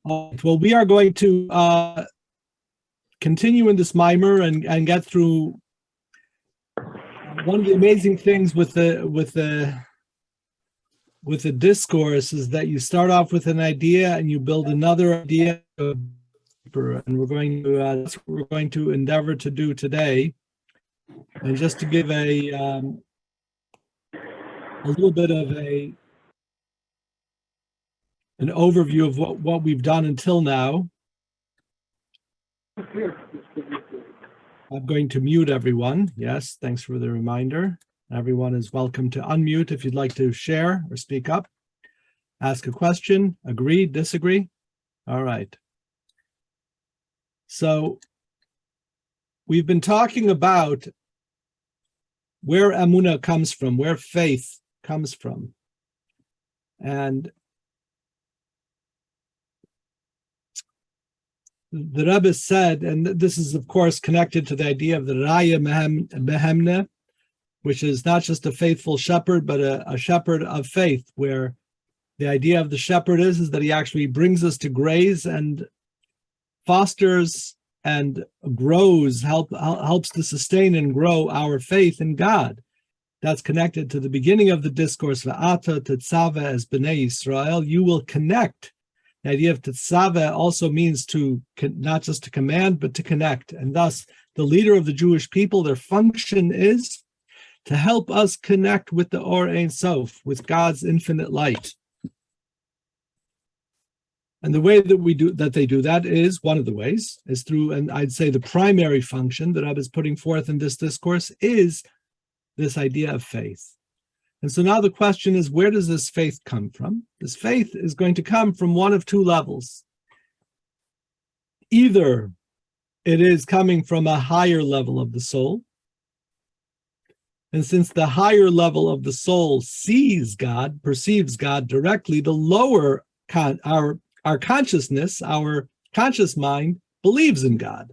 All right, well, we are going to continue in this mimer and get through one of the amazing things with the discourse is that you start off with an idea and you build another idea deeper, and that's what we're going to endeavor to do today. And just to give a little bit of an overview of what we've done until now. I'm going to mute everyone. Yes, thanks for the reminder. Everyone is welcome to unmute if you'd like to share or speak up, ask a question, agree, disagree. All right. So we've been talking about where emunah comes from, where faith comes from. And the Rabbi said, and this is, of course, connected to the idea of the Raya Mehemne, which is not just a faithful shepherd, but a shepherd of faith, where the idea of the shepherd is that he actually brings us to graze and fosters and grows, helps to sustain and grow our faith in God. That's connected to the beginning of the discourse, V'ata tetzaveh as b'nei Yisrael, you will connect. The idea of tetzaveh also means to not just to command, but to connect. And thus, the leader of the Jewish people, their function is to help us connect with the Or Ein Sof, with God's infinite light. And the way that they do that is, one of the ways, is through, and I'd say the primary function that I was putting forth in this discourse is this idea of faith. And so now the question is, where does this faith come from? This faith is going to come from one of two levels. Either it is coming from a higher level of the soul, and since the higher level of the soul sees God, perceives God directly, the lower, our consciousness, our conscious mind, believes in God.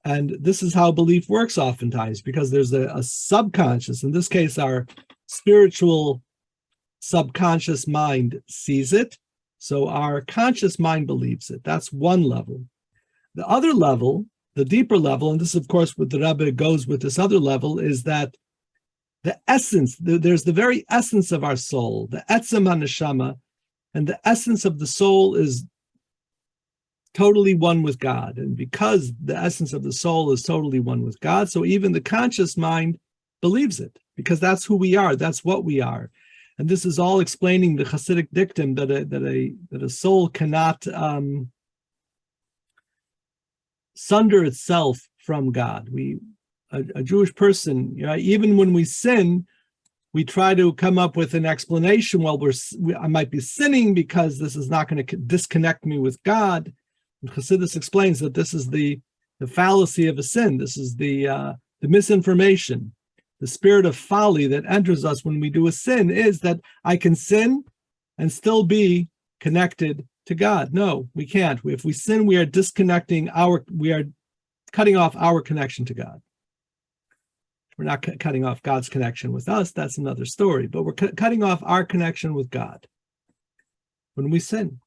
And this is how belief works oftentimes, because there's a subconscious, in this case, our spiritual subconscious mind sees it. So our conscious mind believes it. That's one level. The other level, the deeper level, and this, of course, what the Rabbi goes with this other level, is that the essence, there's the very essence of our soul, the etzem haneshama, and the essence of the soul is totally one with God. And because the essence of the soul is totally one with God, so even the conscious mind believes it, because that's who we are, that's what we are. And this is all explaining the Hasidic dictum that a soul cannot sunder itself from God. A Jewish person, even when we sin, we try to come up with an explanation. Well, I might be sinning because this is not going to disconnect me with God. And Chassidus explains that this is the fallacy of a sin. This is the misinformation, the spirit of folly that enters us when we do a sin, is that I can sin and still be connected to God. No, we can't. If we sin, we are we are cutting off our connection to God. We're not cutting off God's connection with us. That's another story. But we're cutting off our connection with God when we sin.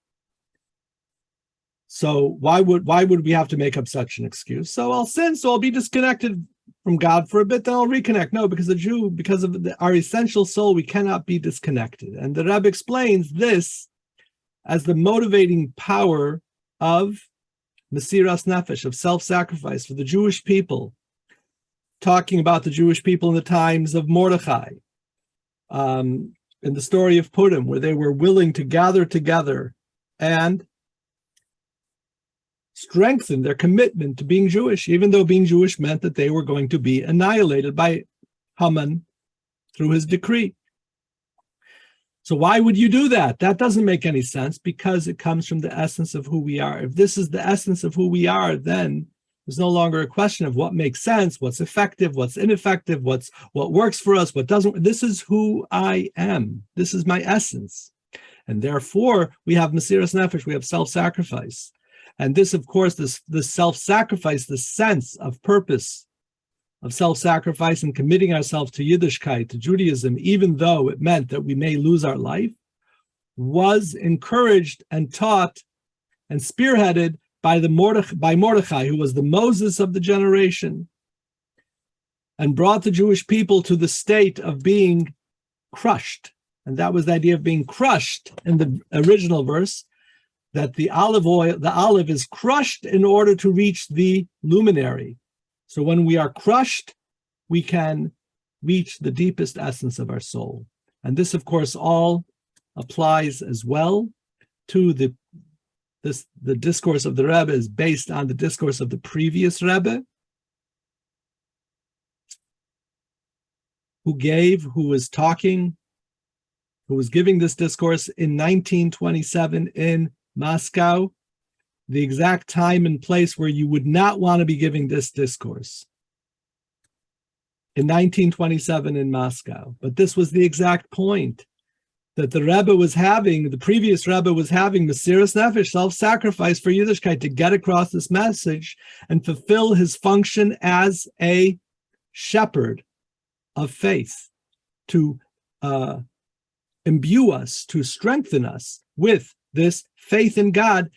So why would we have to make up such an excuse? So I'll sin, so I'll be disconnected from God for a bit, then I'll reconnect. No, because because of our essential soul, we cannot be disconnected. And the Rebbe explains this as the motivating power of Mesiras Nefesh, of self-sacrifice for the Jewish people, talking about the Jewish people in the times of Mordechai, in the story of Purim, where they were willing to gather together and strengthen their commitment to being Jewish, even though being Jewish meant that they were going to be annihilated by Haman through his decree. So why would you do that? That doesn't make any sense, because it comes from the essence of who we are. If this is the essence of who we are, then there's no longer a question of what makes sense, what's effective, what's ineffective, what works for us, what doesn't. This is who I am. This is my essence. And therefore, we have Mesiras Nefesh, we have self-sacrifice. And this, of course, this self-sacrifice, the sense of purpose, of self-sacrifice and committing ourselves to Yiddishkeit, to Judaism, even though it meant that we may lose our life, was encouraged and taught and spearheaded by Mordechai, who was the Moses of the generation, and brought the Jewish people to the state of being crushed. And that was the idea of being crushed in the original verse, that the olive is crushed in order to reach the luminary. So when we are crushed, we can reach the deepest essence of our soul. And this, of course, all applies as well to the discourse of the Rebbe is based on the discourse of the previous Rebbe, who was giving this discourse in 1927 in Moscow, the exact time and place where you would not want to be giving this discourse. In 1927 in Moscow. But this was the exact point that the previous Rebbe was having Mesiras Nefesh, self-sacrifice for Yiddishkeit, to get across this message and fulfill his function as a shepherd of faith, to imbue us, to strengthen us with this faith in God,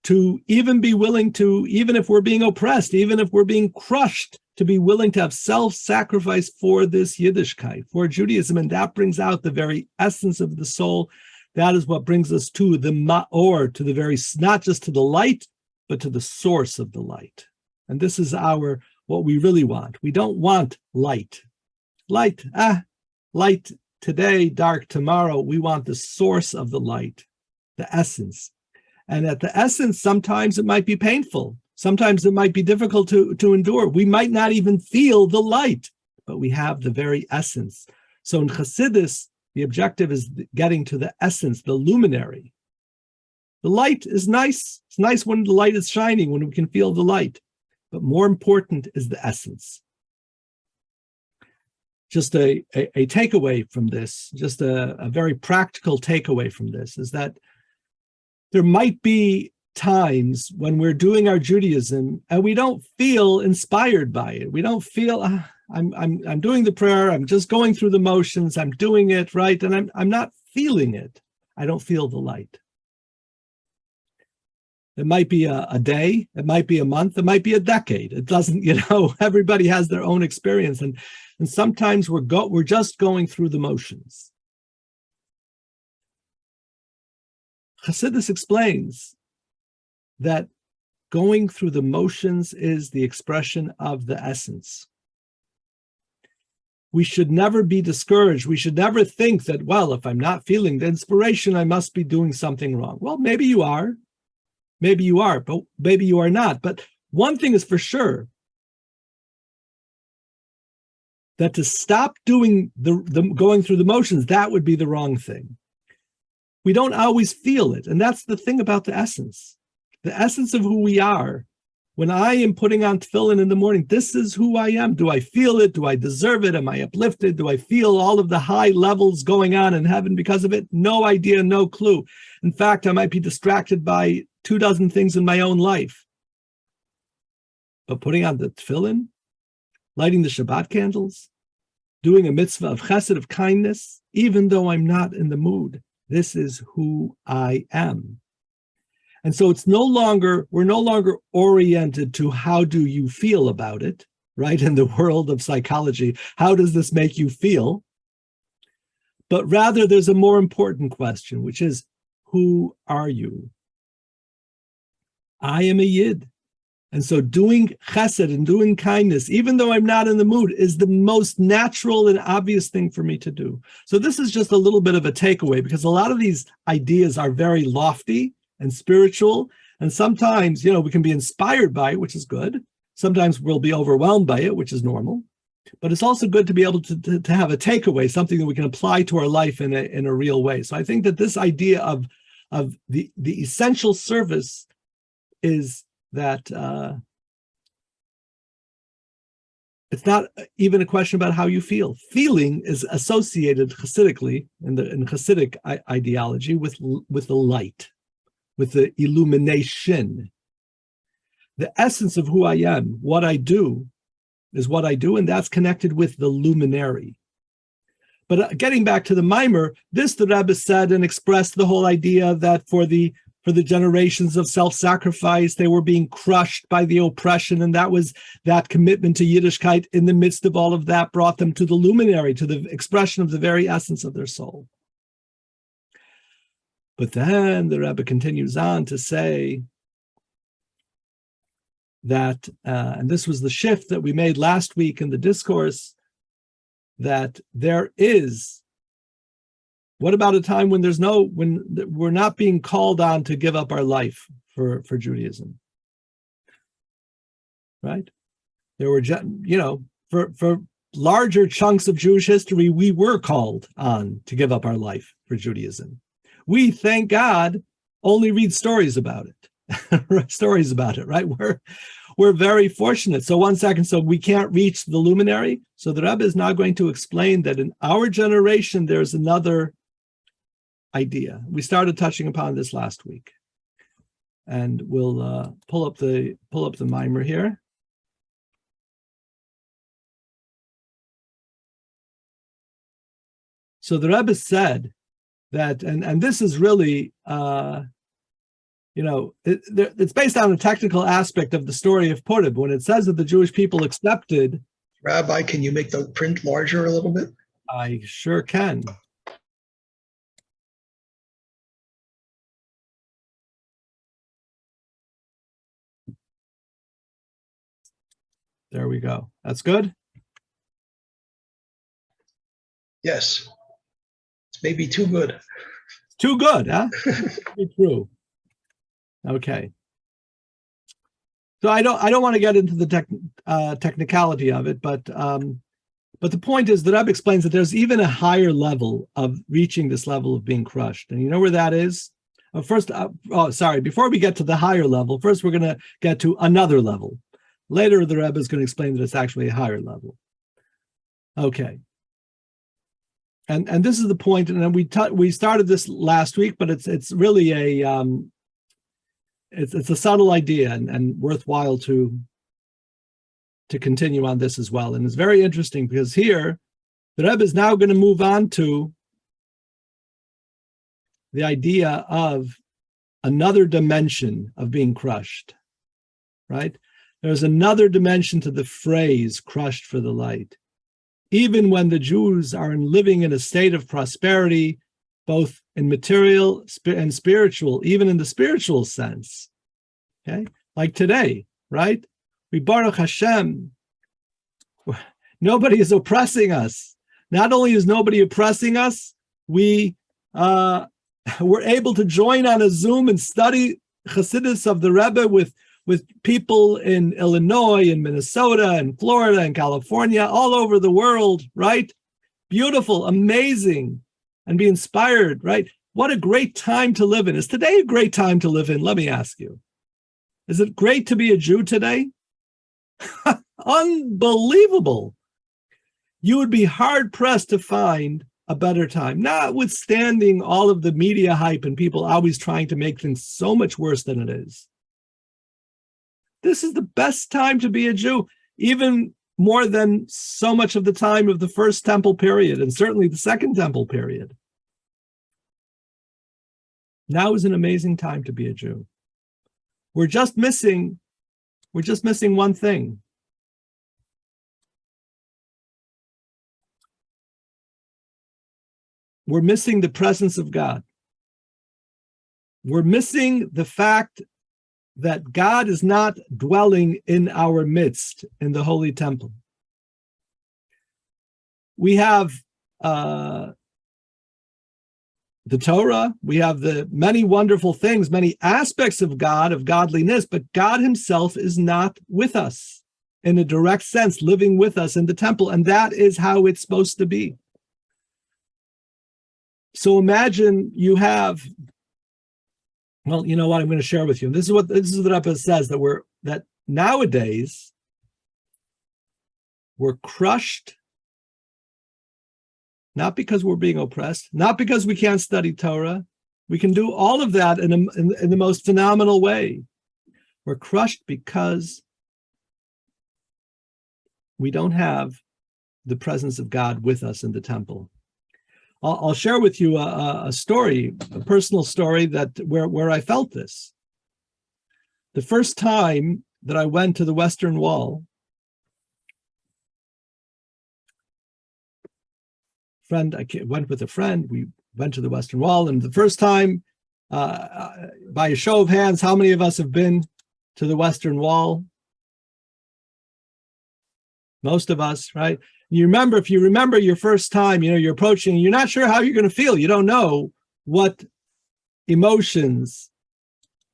to even be willing to, even if we're being oppressed, even if we're being crushed, to be willing to have self-sacrifice for this Yiddishkeit, for Judaism. And that brings out the very essence of the soul. That is what brings us to the ma'or, to the very, not just to the light, but to the source of the light. And this is what we really want. We don't want light. Light today, dark tomorrow. We want the source of the light, the essence. And at the essence, sometimes it might be painful. Sometimes it might be difficult to endure. We might not even feel the light, but we have the very essence. So in Chassidus, the objective is getting to the essence, the luminary. The light is nice. It's nice when the light is shining, when we can feel the light. But more important is the essence. Just a takeaway from this, just a very practical takeaway from this, is that there might be times when we're doing our Judaism and we don't feel inspired by it. We don't feel, I'm doing the prayer, I'm just going through the motions, I'm doing it, right? And I'm not feeling it. I don't feel the light. It might be a day, it might be a month, it might be a decade. It doesn't, everybody has their own experience. And sometimes we're just going through the motions. Chassidus explains that going through the motions is the expression of the essence. We should never be discouraged. We should never think that, well, if I'm not feeling the inspiration, I must be doing something wrong. Well, maybe you are, but maybe you are not. But one thing is for sure, that to stop doing the going through the motions, that would be the wrong thing. We don't always feel it. And that's the thing about the essence. The essence of who we are. When I am putting on tefillin in the morning, this is who I am. Do I feel it? Do I deserve it? Am I uplifted? Do I feel all of the high levels going on in heaven because of it? No idea, no clue. In fact, I might be distracted by 24 things in my own life. But putting on the tefillin, lighting the Shabbat candles, doing a mitzvah of chesed, of kindness, even though I'm not in the mood, this is who I am. And so we're no longer oriented to how do you feel about it, right? In the world of psychology, how does this make you feel? But rather there's a more important question, which is, who are you? I am a Yid. And so doing chesed and doing kindness, even though I'm not in the mood, is the most natural and obvious thing for me to do. So this is just a little bit of a takeaway, because a lot of these ideas are very lofty and spiritual. And sometimes, we can be inspired by it, which is good. Sometimes we'll be overwhelmed by it, which is normal. But it's also good to be able to have a takeaway, something that we can apply to our life in a real way. So I think that this idea of the essential service is that it's not even a question about how you feel. Feeling is associated Hasidically in Hasidic ideology with the light, with the illumination. The essence of who I am, what I do, is what I do, and that's connected with the luminary. But getting back to the mimer, the Rebbe said and expressed the whole idea that for the generations of self-sacrifice, they were being crushed by the oppression, and that was that commitment to Yiddishkeit in the midst of all of that brought them to the luminary, to the expression of the very essence of their soul. But then the Rebbe continues on to say that, and this was the shift that we made last week in the discourse, that there is, what about a time when when we're not being called on to give up our life for Judaism, right? There were, for larger chunks of Jewish history, we were called on to give up our life for Judaism. We, thank God, only read stories about it, stories about it, right? We're very fortunate. So one second, so we can't reach the luminary. So the Rebbe is now going to explain that in our generation, there's another idea. We started touching upon this last week. And we'll pull up the mimer here. So the Rebbe said that, and this is really, it's based on a technical aspect of the story of Purim. When it says that the Jewish people accepted... Rabbi, can you make the print larger a little bit? I sure can. There we go. That's good? Yes. It's maybe too good. Too good, huh? True. Okay. So I don't want to get into the technicality of it, but the point is that Rebbe explains that there's even a higher level of reaching this level of being crushed, and you know where that is. Before we get to the higher level, first we're going to get to another level. Later, the Rebbe is going to explain that it's actually a higher level. Okay. And this is the point, and we started this last week, but it's really it's a subtle idea and worthwhile to continue on this as well. And it's very interesting because here the Rebbe is now going to move on to the idea of another dimension of being crushed, right? There's another dimension to the phrase crushed for the light. Even when the Jews are living in a state of prosperity, both in material and spiritual, even in the spiritual sense, okay? Like today, right? We Baruch Hashem, nobody is oppressing us. Not only is nobody oppressing us, we're able to join on a Zoom and study Chassidus of the Rebbe with people in Illinois and Minnesota and Florida and California, all over the world, right? Beautiful, amazing, and be inspired, right? What a great time to live in. Is today a great time to live in? Let me ask you. Is it great to be a Jew today? Unbelievable. You would be hard-pressed to find a better time, notwithstanding all of the media hype and people always trying to make things so much worse than it is. This is the best time to be a Jew, even more than so much of the time of the First Temple period, and certainly the Second Temple period. Now is an amazing time to be a Jew. We're just missing one thing. We're missing the presence of God. We're missing the fact that God is not dwelling in our midst in the Holy Temple. We have the Torah, we have the many wonderful things, many aspects of God, of godliness, but God himself is not with us in a direct sense, living with us in the temple, and that is how it's supposed to be. So imagine you have, well, you know what I'm going to share with you. This is what the Rebbe says, that nowadays we're crushed, not because we're being oppressed, not because we can't study Torah. We can do all of that in the most phenomenal way. We're crushed because we don't have the presence of God with us in the temple. I'll share with you a story, a personal story where I felt this. The first time that I went to the Western Wall, I went with a friend. We went to the Western Wall, and the first time, by a show of hands, how many of us have been to the Western Wall? Most of us, right? If you remember your first time, you're approaching, you're not sure how you're going to feel. You don't know what emotions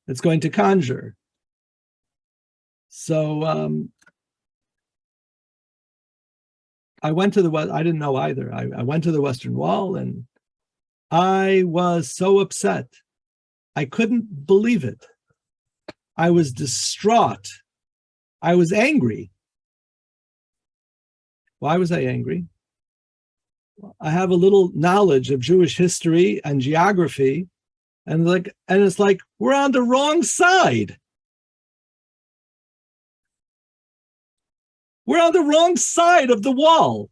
it's going to conjure. So I went to I didn't know either. I went to the Western Wall, and I was so upset. I couldn't believe it. I was distraught. I was angry. Why was I angry? I have a little knowledge of Jewish history and geography, and it's like we're on the wrong side. We're on the wrong side of the wall.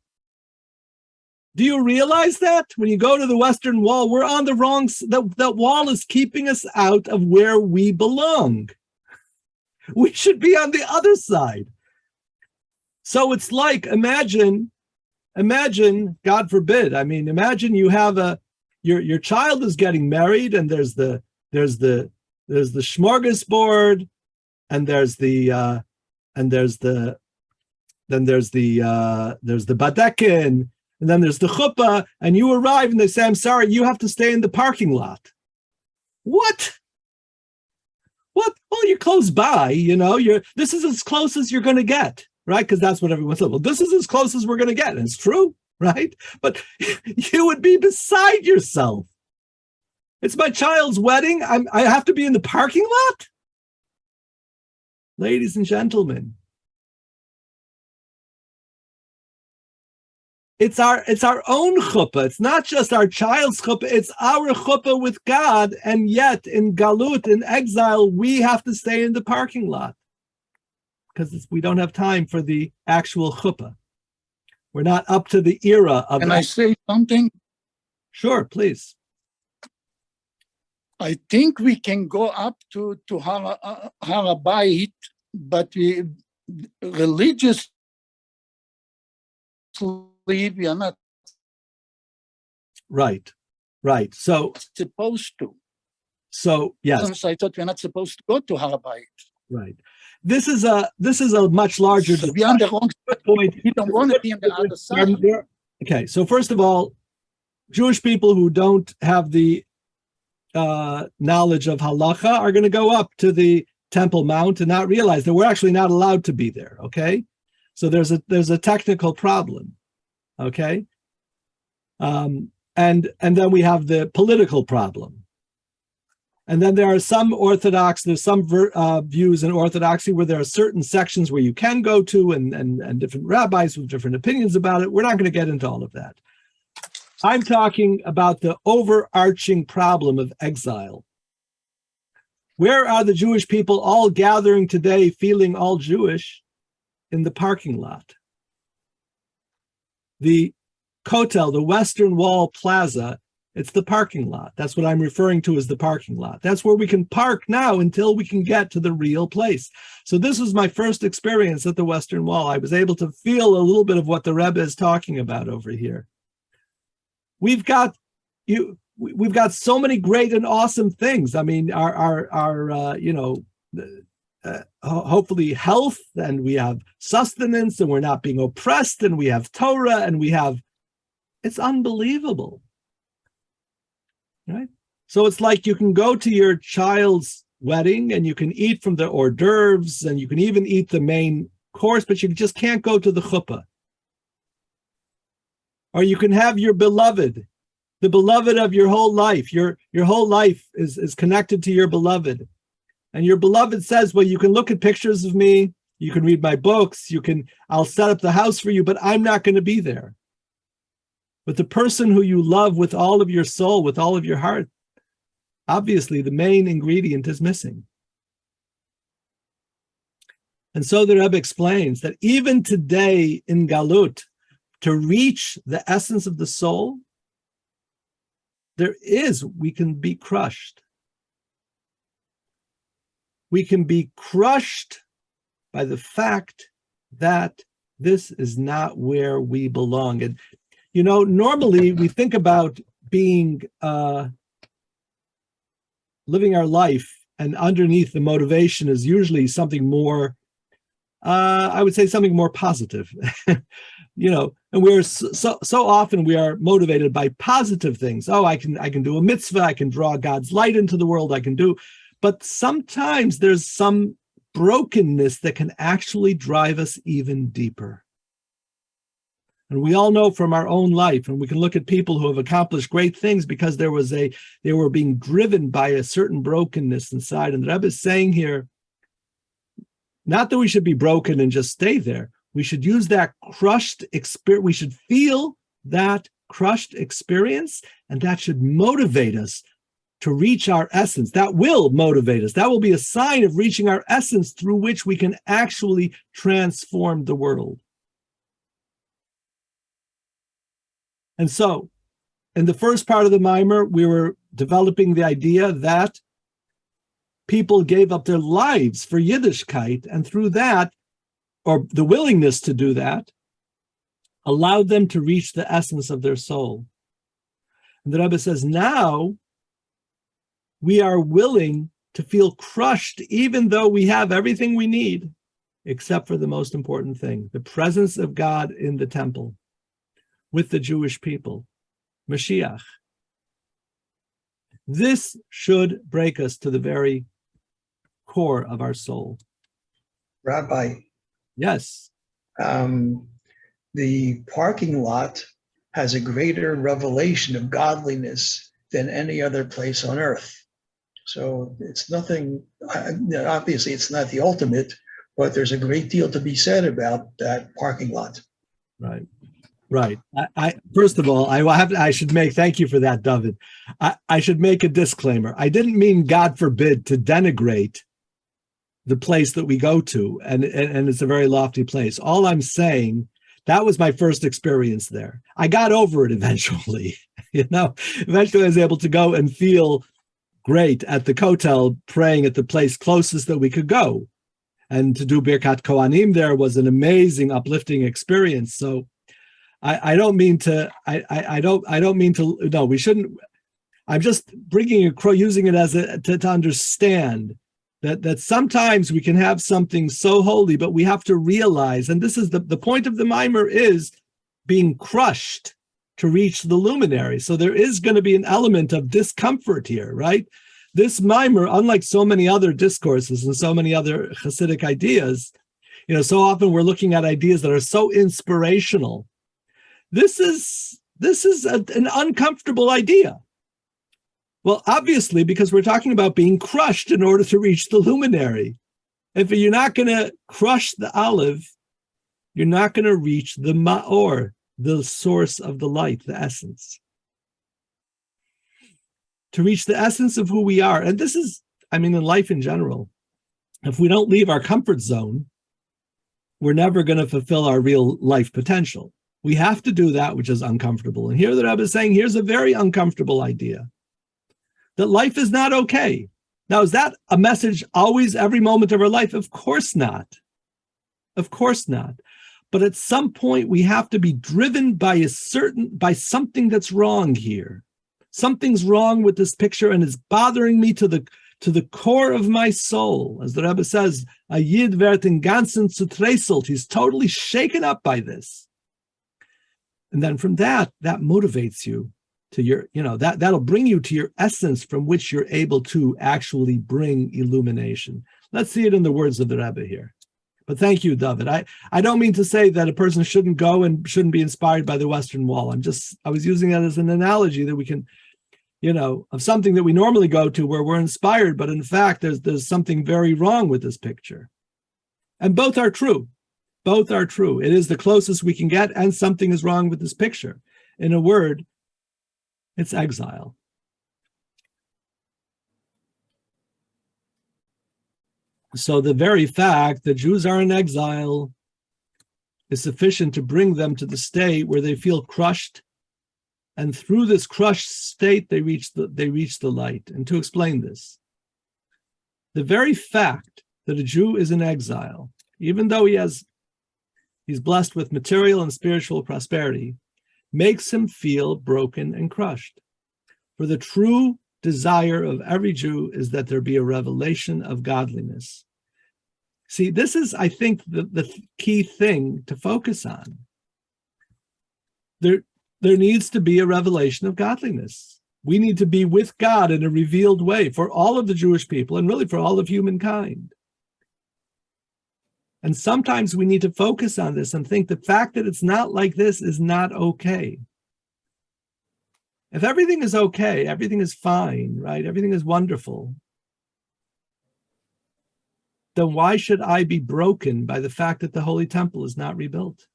Do you realize that? When you go to the Western Wall, we're on the wrong, that wall is keeping us out of where we belong. We should be on the other side. So it's like, imagine, God forbid, imagine you have your child is getting married, and there's the smorgasbord, and there's the badekin, and then there's the chuppah, and you arrive and they say, I'm sorry, you have to stay in the parking lot. What? Well, you're close by, this is as close as you're going to get, right? Because that's what everyone said. Well, this is as close as we're going to get. And it's true, right? But you would be beside yourself. It's my child's wedding. I have to be in the parking lot? Ladies and gentlemen, it's our own chuppah. It's not just our child's chuppah. It's our chuppah with God. And yet, in galut, in exile, we have to stay in the parking lot because we don't have time for the actual chuppah. We're not up to the era of. Can I say something? Sure, please. I think we can go up to Rabbi, but religiously we are not right. So supposed to. So yes, Since I thought we're not supposed to go to Rabbi. Right. This is a much larger. So we are on the wrong point. We don't want to be on the other side. Okay, so first of all, Jewish people who don't have the knowledge of halacha are going to go up to the Temple Mount and not realize that we're actually not allowed to be there. Okay, so there's a technical problem. Okay, and then we have the political problem, and then there's some views in Orthodoxy where there are certain sections where you can go to, and different rabbis with different opinions about it. We're not going to get into all of that. I'm talking about the overarching problem of exile. Where are the Jewish people all gathering today feeling all Jewish? In the parking lot. The Kotel, the Western Wall Plaza, it's the parking lot. That's what I'm referring to as the parking lot. That's where we can park now until we can get to the real place. So this was my first experience at the Western Wall. I was able to feel a little bit of what the Rebbe is talking about over here. We've got so many great and awesome things. I mean, hopefully health, and we have sustenance, and we're not being oppressed, and we have Torah, and it's unbelievable, right? So it's like you can go to your child's wedding and you can eat from the hors d'oeuvres and you can even eat the main course, but you just can't go to the chuppah. Or you can have your beloved, the beloved of your whole life. Your whole life is connected to your beloved. And your beloved says, well, you can look at pictures of me, you can read my books, I'll set up the house for you, but I'm not going to be there. But the person who you love with all of your soul, with all of your heart, obviously the main ingredient is missing. And so the Rebbe explains that even today in Galut, to reach the essence of the soul, we can be crushed. We can be crushed by the fact that this is not where we belong. And, normally we think about being, living our life, and underneath the motivation is usually something more, I would say something more positive, and we're so often we are motivated by positive things. Oh, I can do a mitzvah, I can draw God's light into the world, but sometimes there's some brokenness that can actually drive us even deeper. And we all know from our own life, and we can look at people who have accomplished great things because they were being driven by a certain brokenness inside. And the Rebbe is saying here, not that we should be broken and just stay there. We should use that crushed experience. We should feel that crushed experience, and that should motivate us to reach our essence. That will motivate us. That will be a sign of reaching our essence through which we can actually transform the world. And so, in the first part of the mimer, we were developing the idea that people gave up their lives for Yiddishkeit, and through that, or the willingness to do that, allowed them to reach the essence of their soul. And the Rebbe says, now we are willing to feel crushed, even though we have everything we need, except for the most important thing, the presence of God in the temple with the Jewish people, Mashiach. This should break us to the very core of our soul. Rabbi, Yes. The parking lot has a greater revelation of godliness than any other place on earth. So it's nothing, obviously it's not the ultimate, but there's a great deal to be said about that parking lot. Right. I first of all, I should make, thank you for that, David. I should make a disclaimer. I didn't mean, God forbid, to denigrate the place that we go to, and it's a very lofty place. All I'm saying, that was my first experience there. I got over it eventually. Eventually I was able to go and feel great at the Kotel, praying at the place closest that we could go. And to do Birkat Kohanim there was an amazing, uplifting experience. So I don't mean to, no, we shouldn't. I'm just using it as to understand that sometimes we can have something so holy, but we have to realize, and this is the point of the mimer, is being crushed to reach the luminary. So there is going to be an element of discomfort here, right? This mimer, unlike so many other discourses and so many other Hasidic ideas, so often we're looking at ideas that are so inspirational. This is an uncomfortable idea. Well, obviously, because we're talking about being crushed in order to reach the luminary. If you're not going to crush the olive, you're not going to reach the ma'or, the source of the light, the essence. To reach the essence of who we are. And this is, in life in general, if we don't leave our comfort zone, we're never going to fulfill our real life potential. We have to do that which is uncomfortable. And here the Rabbi is saying, here's a very uncomfortable idea, that life is not okay. Now, is that a message always, every moment of our life? Of course not. Of course not. But at some point, we have to be driven by something that's wrong here. Something's wrong with this picture, and it's bothering me to the core of my soul. As the Rebbe says, a Yid wird in ganzen zerträuselt. He's totally shaken up by this. And then from that motivates you to your, that'll bring you to your essence, from which you're able to actually bring illumination. Let's see it in the words of the Rebbe here. But thank you, David. I don't mean to say that a person shouldn't go and shouldn't be inspired by the Western Wall. I was using that as an analogy that we can, of something that we normally go to where we're inspired, but in fact, there's something very wrong with this picture. And both are true. Both are true. It is the closest we can get, and something is wrong with this picture. In a word, it's exile. So the very fact that Jews are in exile is sufficient to bring them to the state where they feel crushed And through this crushed state, they reach the light. And to explain this, the very fact that a Jew is in exile, even though he's blessed with material and spiritual prosperity, makes him feel broken and crushed. For the true desire of every Jew is that there be a revelation of godliness. See, this is, I think, the key thing to focus on. There needs to be a revelation of godliness. We need to be with God in a revealed way for all of the Jewish people and really for all of humankind. And sometimes we need to focus on this and think the fact that it's not like this is not okay. If everything is okay, everything is fine, right? Everything is wonderful, then why should I be broken by the fact that the Holy Temple is not rebuilt?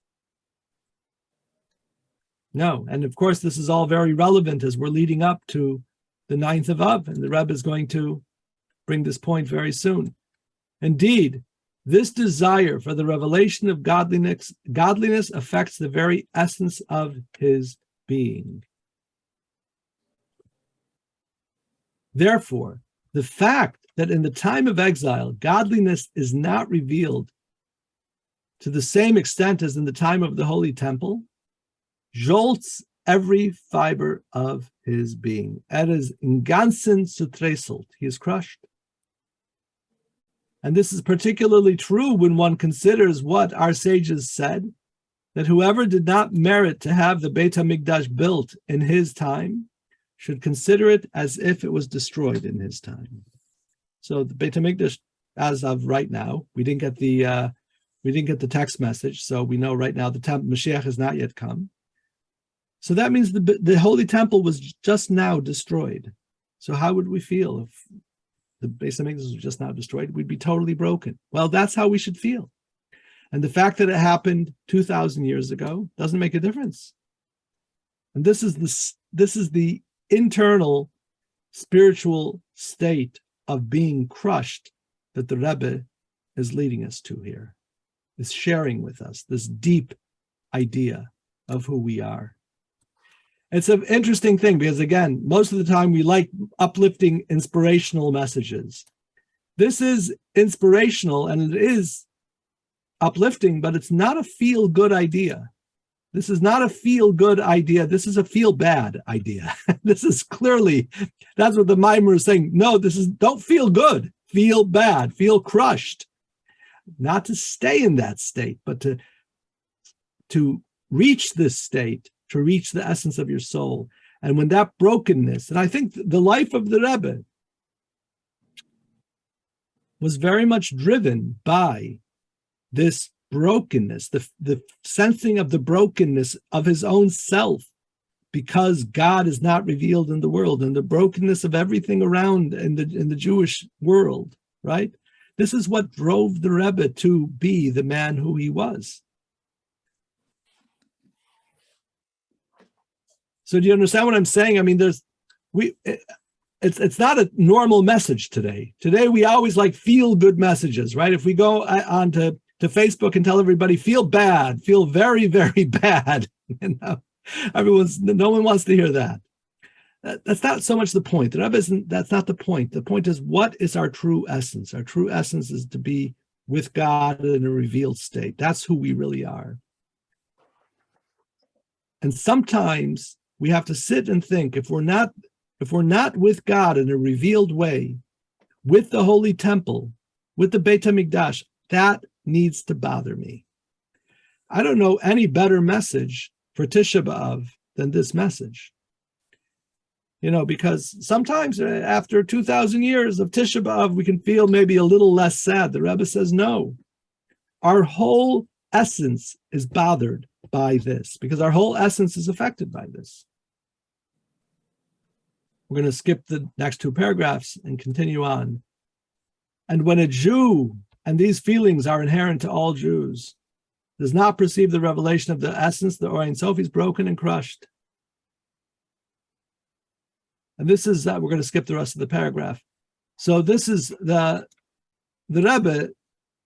No. And of course, this is all very relevant as we're leading up to the 9th of Av, and the Rebbe is going to bring this point very soon. Indeed, this desire for the revelation of godliness affects the very essence of his being. Therefore, the fact that in the time of exile, godliness is not revealed to the same extent as in the time of the Holy Temple jolts every fiber of his being. Is in ganzen zerträselt. He is crushed. And this is particularly true when one considers what our sages said, that whoever did not merit to have the Beit HaMikdash built in his time should consider it as if it was destroyed in his time. So the Beit HaMikdash, as of right now, we didn't get the text message, so we know right now the Mashiach has not yet come. So that means the Holy Temple was just now destroyed. So how would we feel if the Beit HaMikdash was just now destroyed? We'd be totally broken. Well, that's how we should feel. And the fact that it happened 2,000 years ago doesn't make a difference. And this is the internal spiritual state of being crushed that the Rebbe is leading us to here, is sharing with us this deep idea of who we are. It's an interesting thing because, again, most of the time we like uplifting, inspirational messages. This is inspirational and it is uplifting, but it's not a feel-good idea. This is not a feel-good idea. This is a feel-bad idea. This is clearly, that's what the mimer is saying. No, don't feel good. Feel bad. Feel crushed. Not to stay in that state, but to reach this state, to reach the essence of your soul. And when that brokenness, and I think the life of the Rebbe was very much driven by this brokenness, the sensing of the brokenness of his own self, because God is not revealed in the world, and the brokenness of everything around in the Jewish world, right? This is what drove the Rebbe to be the man who he was. So do you understand what I'm saying? I mean, it's not a normal message today. Today we always like feel good messages, right? If we go on to Facebook and tell everybody feel bad, feel very, very bad, no one wants to hear that. That's not so much the point. That's not the point. The point is, what is our true essence? Our true essence is to be with God in a revealed state. That's who we really are. And sometimes we have to sit and think, if we're not with God in a revealed way, with the Holy Temple, with the Beit HaMikdash, that needs to bother me. I don't know any better message for Tisha B'Av than this message. Because sometimes after 2,000 years of Tisha B'Av, we can feel maybe a little less sad. The Rebbe says, no, our whole essence is bothered by this, because our whole essence is affected by this. We're going to skip the next two paragraphs and continue on. And when a Jew, and these feelings are inherent to all Jews, does not perceive the revelation of the essence, the Or Ein Sof, is broken and crushed. And this is, we're going to skip the rest of the paragraph. So this is the Rebbe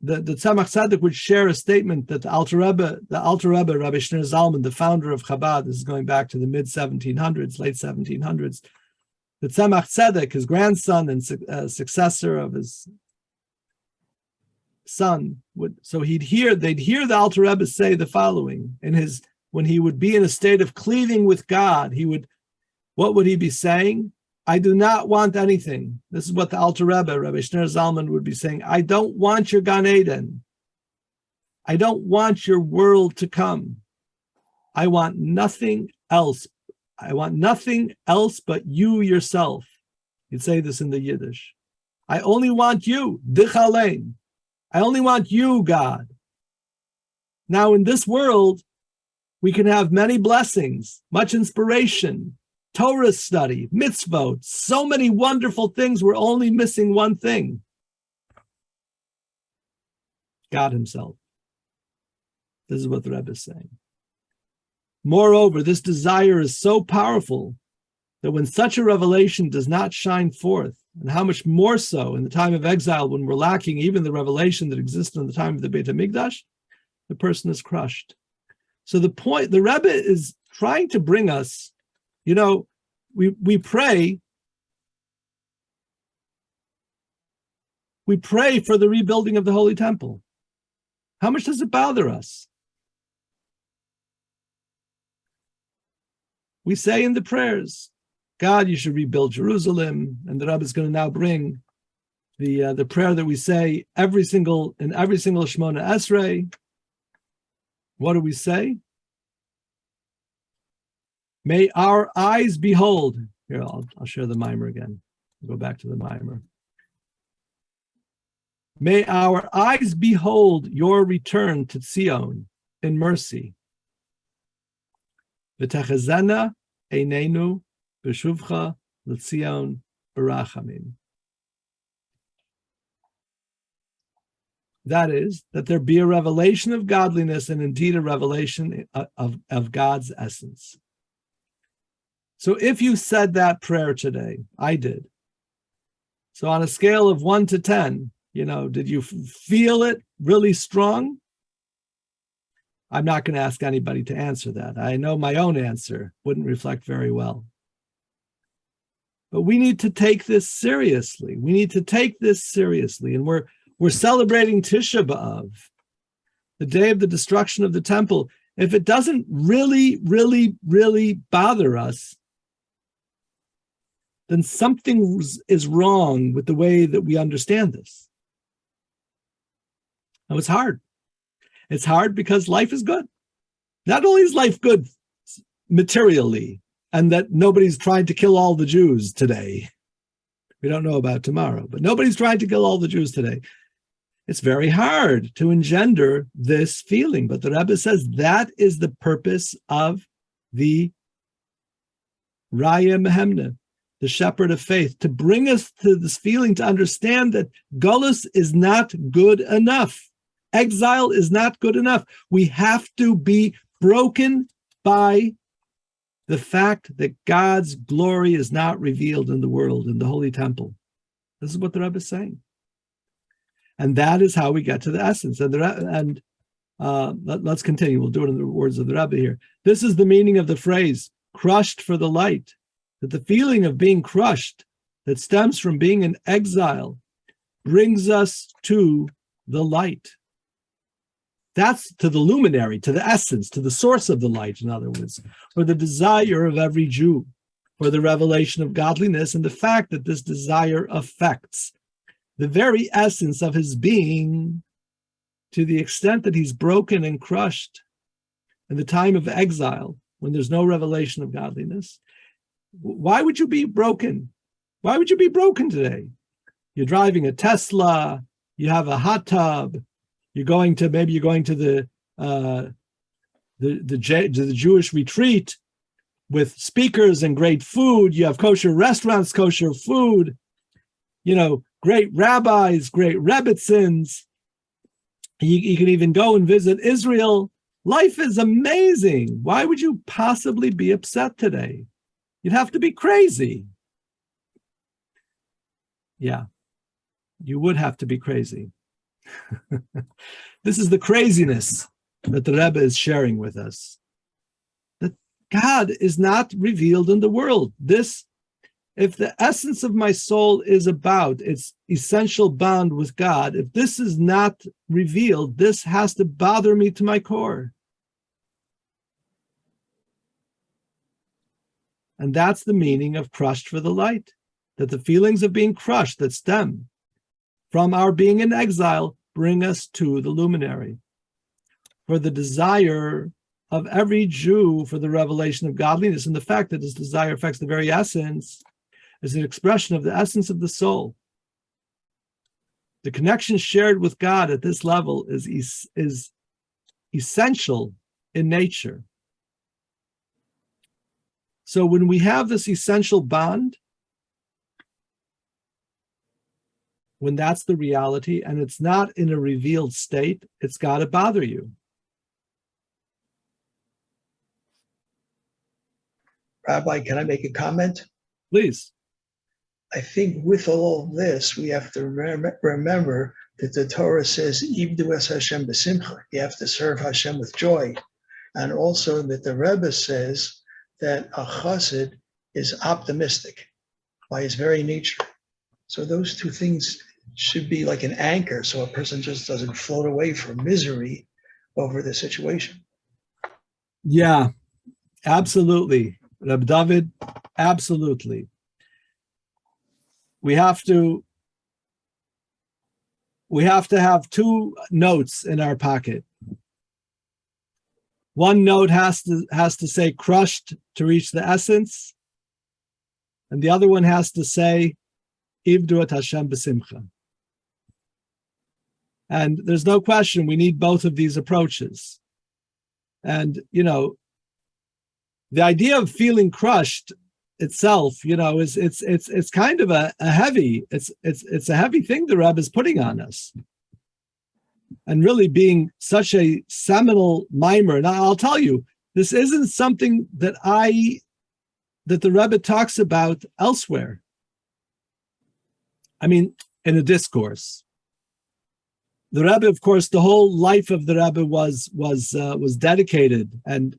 the Tzemach Tzedek would share a statement that the Alter Rebbe, Rabbi Shneur Zalman, the founder of Chabad, this is going back to the mid-1700s, late 1700s, the Tzemach Tzedek, his grandson and successor of his son, they'd hear the Alter Rebbe say the following when he would be in a state of cleaving with God. What would he be saying? I do not want anything. This is what the Alter Rebbe, Rabbi Shneur Zalman, would be saying. I don't want your Gan Eden. I don't want your world to come. I want nothing else. I want nothing else but you yourself. You'd say this in the Yiddish. I only want you, dich allein. I only want you, God. Now, in this world, we can have many blessings, much inspiration, Torah study, mitzvot, so many wonderful things. We're only missing one thing: God himself. This is what the Rebbe is saying. Moreover, this desire is so powerful that when such a revelation does not shine forth, and how much more so in the time of exile when we're lacking even the revelation that existed in the time of the Beit HaMikdash, the person is crushed. So the Rebbe is trying to bring us, we pray for the rebuilding of the Holy Temple. How much does it bother us? We say in the prayers, God, you should rebuild Jerusalem, and the Rebbe is going to now bring the prayer that we say in every single Shemona Esrei. What do we say? May our eyes behold. Here, I'll share the mimer again. I'll go back to the mimer. May our eyes behold your return to Zion in mercy. V'techezena einenu b'shuvcha l'Zion b'rachamim. That is, that there be a revelation of godliness and indeed a revelation of God's essence. So if you said that prayer today, I did. So on a scale of 1 to 10, did you feel it really strong? I'm not going to ask anybody to answer that. I know my own answer wouldn't reflect very well. But we need to take this seriously. And we're celebrating Tisha B'Av, the day of the destruction of the temple. If it doesn't really, really, really bother us, then something is wrong with the way that we understand this. Now, it's hard. It's hard because life is good. Not only is life good materially, and that nobody's trying to kill all the Jews today. We don't know about tomorrow, but nobody's trying to kill all the Jews today. It's very hard to engender this feeling. But the Rebbe says that is the purpose of the Raya Mehemna, the shepherd of faith, to bring us to this feeling, to understand that Golus is not good enough. Exile is not good enough. We have to be broken by the fact that God's glory is not revealed in the world, in the Holy Temple. This is what the Rebbe is saying. And that is how we get to the essence. Let's continue. We'll do it in the words of the Rabbi here. This is the meaning of the phrase, crushed for the light, that the feeling of being crushed that stems from being in exile brings us to the light. That's to the luminary, to the essence, to the source of the light, in other words, for the desire of every Jew, for the revelation of godliness, and the fact that this desire affects the very essence of his being, to the extent that he's broken and crushed in the time of exile, when there's no revelation of godliness. Why would you be broken? Why would you be broken today? You're driving a Tesla, you have a hot tub, you're going to the Jewish retreat with speakers and great food. You have kosher restaurants, kosher food, great rabbis, great rebbitzins. You can even go and visit Israel. Life is amazing. Why would you possibly be upset today? You'd have to be crazy. Yeah, you would have to be crazy. This is the craziness that the Rebbe is sharing with us. That God is not revealed in the world. If the essence of my soul is about its essential bond with God, if this is not revealed, this has to bother me to my core. And that's the meaning of crushed for the light, that the feelings of being crushed that stem from our being in exile bring us to the luminary. For the desire of every Jew for the revelation of godliness, and the fact that this desire affects the very essence, is an expression of the essence of the soul. The connection shared with God at this level is essential in nature. So when we have this essential bond, when that's the reality and it's not in a revealed state, it's got to bother you. Rabbi, can I make a comment? Please. I think with all of this, we have to remember that the Torah says, Ibdu es Hashem b'simcha. You have to serve Hashem with joy. And also that the Rebbe says that a chassid is optimistic by his very nature. So those two things should be like an anchor so a person just doesn't float away from misery over the situation. Yeah, absolutely. Reb David, absolutely. We have to have two notes in our pocket. One note has to say crushed to reach the essence, and the other one has to say Ivdu et Hashem b'simcha. And there's no question we need both of these approaches. And the idea of feeling crushed itself, is it's kind of a heavy thing the Rebbe is putting on us, and really being such a seminal mimer. Now I'll tell you, this isn't something that the Rebbe talks about elsewhere. I mean, in a discourse, the Rebbe, of course, the whole life of the Rebbe was dedicated, and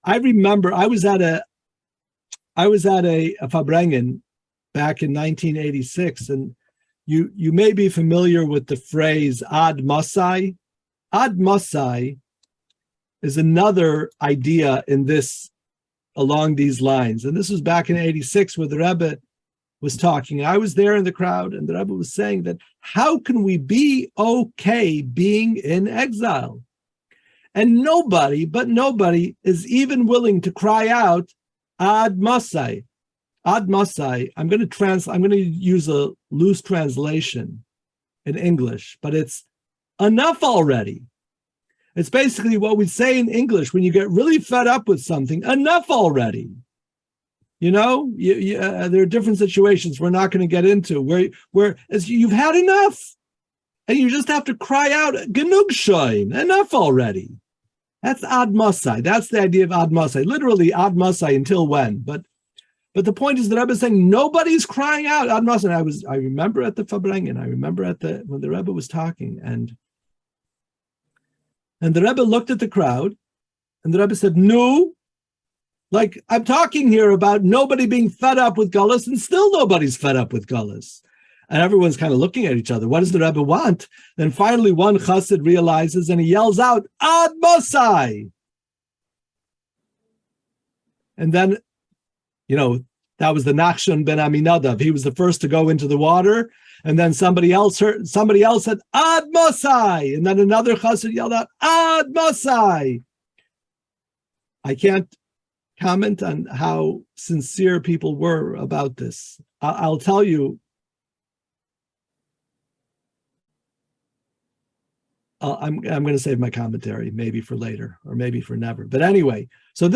I remember I was at a Fabrengen back in 1986, and you may be familiar with the phrase Ad Masai. Ad Masai is another idea along these lines, and this was back in 86 where the Rebbe was talking. I was there in the crowd, and the Rebbe was saying that how can we be okay being in exile? And nobody is even willing to cry out, Ad Masai. Ad Masai. I'm going to use a loose translation in English, but it's enough already. It's basically what we say in English when you get really fed up with something. Enough already. There are different situations we're not going to get into where you've had enough, and you just have to cry out, Genug shoin, enough already. That's Ad Masai. That's the idea of Ad Masai. Literally Ad Masai, until when? But the point is that Rebbe is saying nobody's crying out Ad Masai. I remember at the Fabrengen, when the Rebbe was talking, and the Rebbe looked at the crowd, and the Rebbe said, "No, like I'm talking here about nobody being fed up with Gullus, and still nobody's fed up with Gullus." And everyone's kind of looking at each other. What does the Rebbe want? Then finally one chassid realizes, and he yells out, Ad Masai! And then, that was the Menachem ben Aminadav. He was the first to go into the water. And then somebody else said, Ad Masai! And then another chassid yelled out, Ad Masai! I can't comment on how sincere people were about this. I'll tell you, I'm going to save my commentary maybe for later or maybe for never. But anyway, so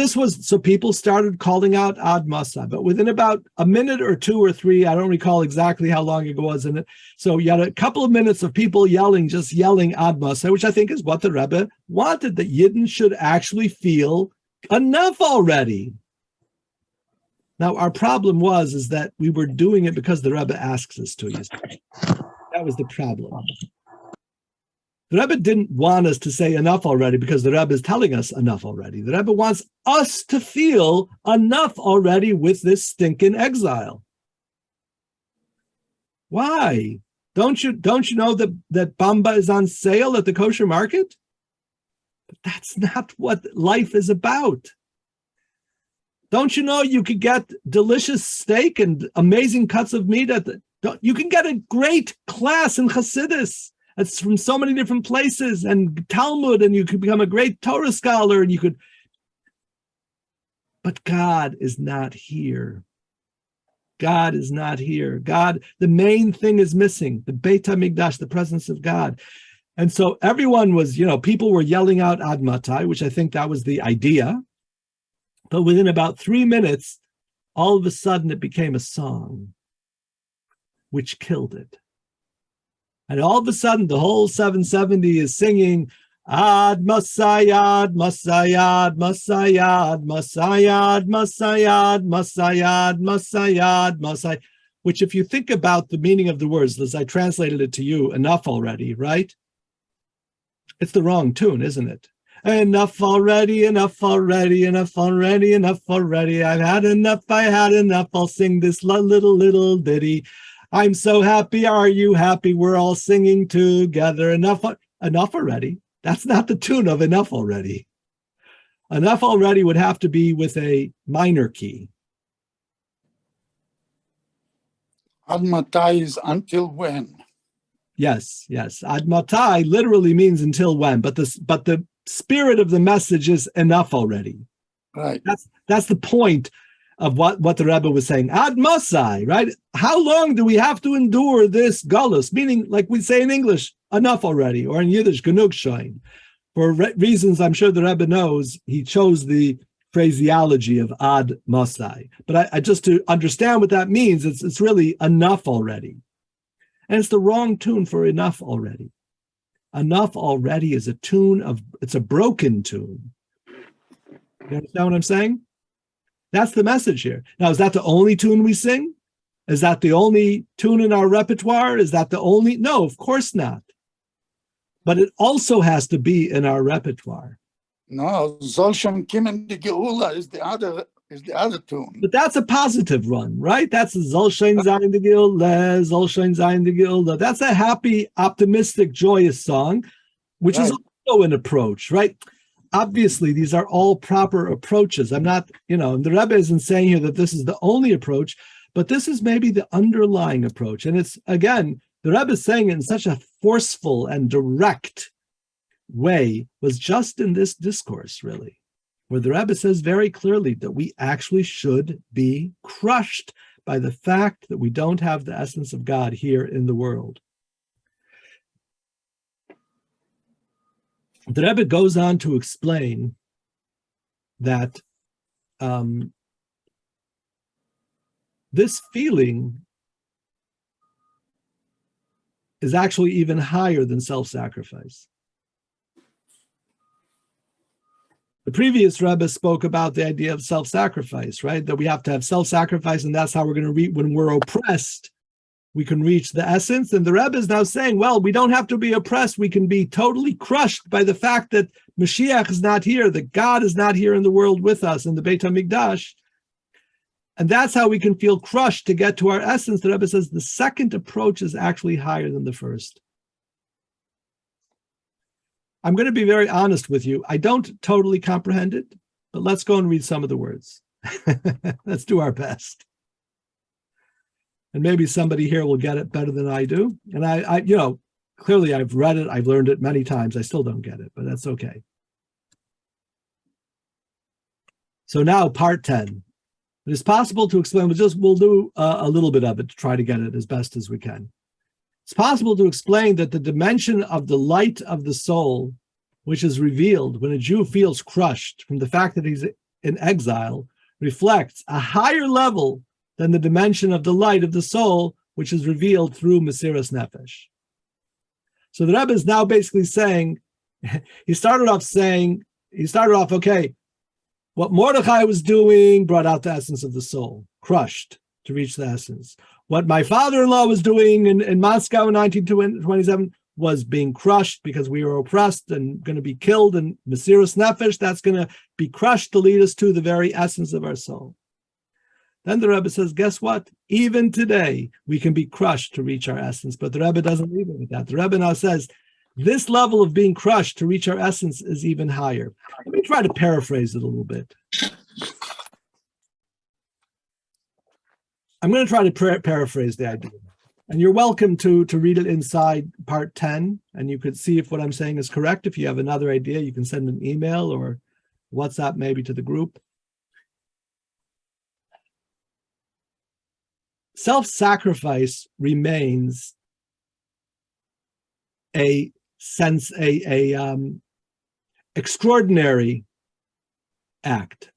people started calling out Ad Masai, but within about a minute or two or three, I don't recall exactly how long ago it was. So you had a couple of minutes of people just yelling Ad Masai, which I think is what the Rebbe wanted, that Yidden should actually feel enough already. Now, our problem is that we were doing it because the Rebbe asks us to. That was the problem. The Rebbe didn't want us to say enough already because the Rebbe is telling us enough already. The Rebbe wants us to feel enough already with this stinking exile. Why? Don't you know that Bamba is on sale at the kosher market? But that's not what life is about. Don't you know you could get delicious steak and amazing cuts of meat you can get a great class in Chassidus. It's from so many different places, and Talmud, and you could become a great Torah scholar, and you could. But God is not here. God is not here. God, the main thing is missing, the Beit HaMikdash, the presence of God. And so everyone was, people were yelling out Ad Matai, which I think that was the idea. But within about 3 minutes, all of a sudden it became a song, which killed it. And all of a sudden, the whole 770 is singing, Ad Masayad, Masayad, Masayad, Masayad, Masayad, Masayad, Masayad, Masayad, which if you think about the meaning of the words, as I translated it to you, enough already, right? It's the wrong tune, isn't it? Enough already, enough already, enough already, enough already. I've had enough, I had enough. I'll sing this little ditty. I'm so happy, are you happy? We're all singing together. Enough already. That's not the tune of enough already. Enough already would have to be with a minor key. Ad matai is until when? Yes. Ad matai literally means until when, but the spirit of the message is enough already. Right. That's the point of what the Rebbe was saying. Ad masai, right? How long do we have to endure this galus? Meaning, like we say in English, enough already, or in Yiddish, genug schon. For reasons I'm sure the Rebbe knows, he chose the phraseology of ad masai. But I just to understand what that means, it's really enough already. And it's the wrong tune for enough already. Enough already is it's a broken tune. You understand what I'm saying? That's the message here. Now, is that the only tune we sing? Is that the only tune in our repertoire? Is that the only? No, of course not. But it also has to be in our repertoire. No, Soll schon kommen die Geula is the other tune. But that's a positive one, right? That's Soll schon sein die Geula, Soll schon sein die Geula. That's a happy, optimistic, joyous song, which is also an approach, right? Obviously, these are all proper approaches. I'm not, and the Rebbe isn't saying here that this is the only approach, but this is maybe the underlying approach. And it's, again, the Rebbe is saying it in such a forceful and direct way was just in this discourse, really, where the Rebbe says very clearly that we actually should be crushed by the fact that we don't have the essence of God here in the world. The Rebbe goes on to explain that this feeling is actually even higher than self-sacrifice. The previous Rebbe spoke about the idea of self-sacrifice, right? That we have to have self-sacrifice, and that's how we're going to reach, when we're oppressed, we can reach the essence. And the Rebbe is now saying, well, we don't have to be oppressed. We can be totally crushed by the fact that Mashiach is not here, that God is not here in the world with us in the Beit HaMikdash. And that's how we can feel crushed to get to our essence. The Rebbe says the second approach is actually higher than the first. I'm going to be very honest with you. I don't totally comprehend it, but let's go and read some of the words. Let's do our best. And maybe somebody here will get it better than I do. And I clearly I've read it, I've learned it many times. I still don't get it, but that's okay. So now part 10. It is possible to explain, we'll do a little bit of it to try to get it as best as we can. It's possible to explain that the dimension of the light of the soul, which is revealed when a Jew feels crushed from the fact that he's in exile, reflects a higher level than the dimension of the light of the soul, which is revealed through Mesiras Nefesh. So the Rebbe is now basically saying, he started off, okay, what Mordechai was doing brought out the essence of the soul, crushed to reach the essence. What my father-in-law was doing in Moscow in 1927 was being crushed because we were oppressed and going to be killed, and Mesiras Nefesh, that's going to be crushed to lead us to the very essence of our soul. Then the Rebbe says, guess what? Even today, we can be crushed to reach our essence, but the Rebbe doesn't leave it with that. The Rebbe now says, this level of being crushed to reach our essence is even higher. Let me try to paraphrase it a little bit. I'm going to try to paraphrase the idea. And you're welcome to read it inside part 10, and you could see if what I'm saying is correct. If you have another idea, you can send an email or WhatsApp maybe to the group. Self-sacrifice remains extraordinary act.